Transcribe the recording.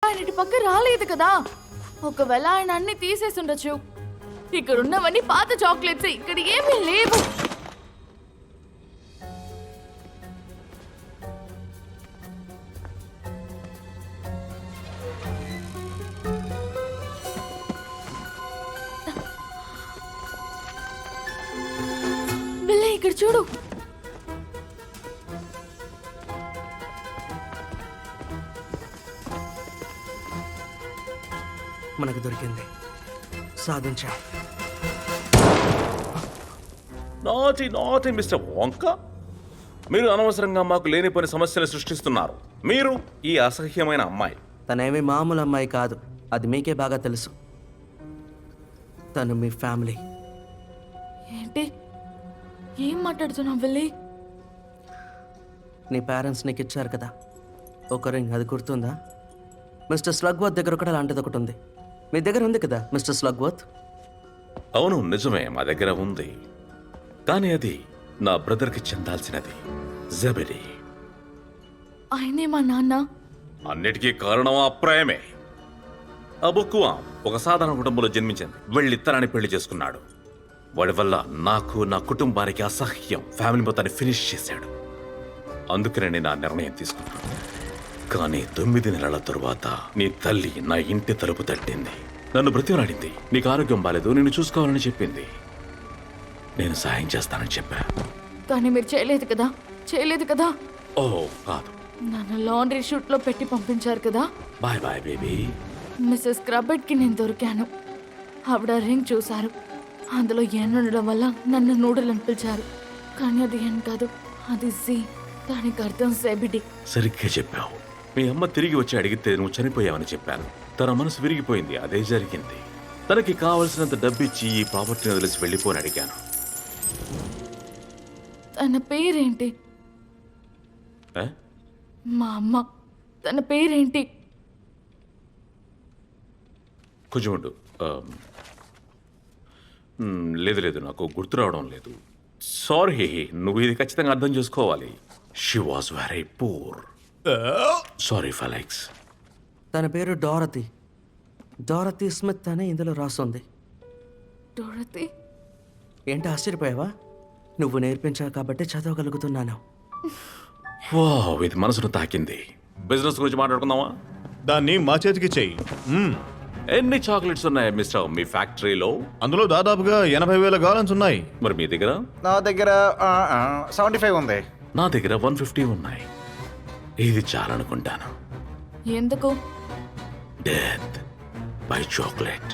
ఆయన ఇటు పక్క రాలేదు కదా. ఒకవేళ ఆయన అన్ని తీసేసి ఉండొచ్చు. ఇక్కడ ఉన్నవన్నీ పాత చాక్లెట్స్, ఇక్కడ ఏమీ లేవు. బిల్లీ ఇక్కడ చూడు. మనకు దొరికింది, సాధించాం. నాటి మిస్టర్ వంక, మీరు అనవసరంగా మాకు లేని పని సమస్యలు సృష్టిస్తున్నారు. మీరు ఈ అసహ్యమైన అమ్మాయి. తనేమి మామూలు అమ్మాయి కాదు, అది మీకే బాగా తెలుసు. తను మీ ఫ్యామిలీ. ఏంటి ఏం మాట్లాడుతున్నావు బిల్లీ? నీ పేరెంట్స్ నీకు ఇచ్చారు కదా ఒక రింగ్, అది గుర్తుందా? మిస్టర్ స్లగ్వర్త్ దగ్గర కూడా అలాంటిది ఒకటి ఉంది. మీ దగ్గర ఉంది కదా మిస్టర్ స్లగ్వర్త్? అవును, నిజమే, మా దగ్గర ఉంది. కానీ అది నా బ్రదర్కి చెందాల్సినది. జెబెడీ. ఆయనే మా నాన్న. అన్నిటికీ కారణం ఆ ప్రేమే. అబుక్కువా ఒక సాధారణ కుటుంబంలో జన్మించింది. వెళ్ళి తనని పెళ్లి చేసుకున్నాడు. వాడి వల్ల నాకు, నా కుటుంబానికి అసహ్యం. ఫ్యామిలీ మొత్తాన్ని ఫినిష్ చేశాడు. అందుకనే నేను ఆ నిర్ణయం తీసుకున్నాను. కానీ 9 నెలల తరువాత నీ తల్లి నా ఇంటి తలుపు తట్టింది. నన్ను బ్రతిమలాడింది. నీకు ఆరోగ్యం బాలేదు, నిన్ను చూసుకోవాలని చెప్పింది. నేను సాయం చేస్తానని చెప్పా. కానీ మీరు చేయలేదు కదా. ఓ కాదు, నన్ను లాండ్రీ షూట్ లో పెట్టి పంపించారు కదా. Bye bye baby. మిస్సెస్ క్రబెట్ కి నేను దొరికాను. ఆవిడ రింగ్ చూశారు. అందులో ఎన్ ఉండడం వల్ల నన్ను నూడల్ అని పిలిచారు. కానీ అది ఎన్ కాదు, అది జీ. దానికి అర్థం జెబెడీ. సరిగ్గా చెప్పావు. మీ అమ్మ తిరిగి వచ్చి అడిగితే నువ్వు చనిపోయావని చెప్పాను. తన మనసు విరిగిపోయింది. అదే జరిగింది. తనకి కావలసినంత డబ్బిచ్చి ఈ ప్రాపర్టీని వదిలేసి వెళ్ళిపోని అడిగాను. తన పేరేంటి? ఏ? మా అమ్మ. తన పేరేంటి? కొంచెం ఉండు. లేదు, నాకు గుర్తు రావడం లేదు. సారీ, నువ్వు ఇది ఖచ్చితంగా అర్థం చేసుకోవాలి. She was very poor. Sorry Felix. తన పేరు డోరతీ. డోరతీ స్మిత్ అని ఇందులో రాస్తుంది. డోరతీ? ఏంటి ఆశ్చర్యపోయావా? నువ్వు నేర్పించావు కాబట్టి చదవగలుగుతున్నాను. వావ్, ఇది మనసును తాకింది. బిజినెస్ గురించి మాట్లాడుకుందామా? దాన్ని మా చేతికి చెయ్యి. ఎన్ని చాక్లెట్స్ ఉన్నాయి మిస్టర్ మీ ఫ్యాక్టరీలో? అందులో దాదాపుగా 80,000 గాలన్స్ ఉన్నాయి. మరి మీ దగ్గర? నా దగ్గర 75 ఉంది. నా దగ్గర 150 ఉన్నాయి. ఇది చాలనుకుంటాను. ఎందుకు? Death by chocolate.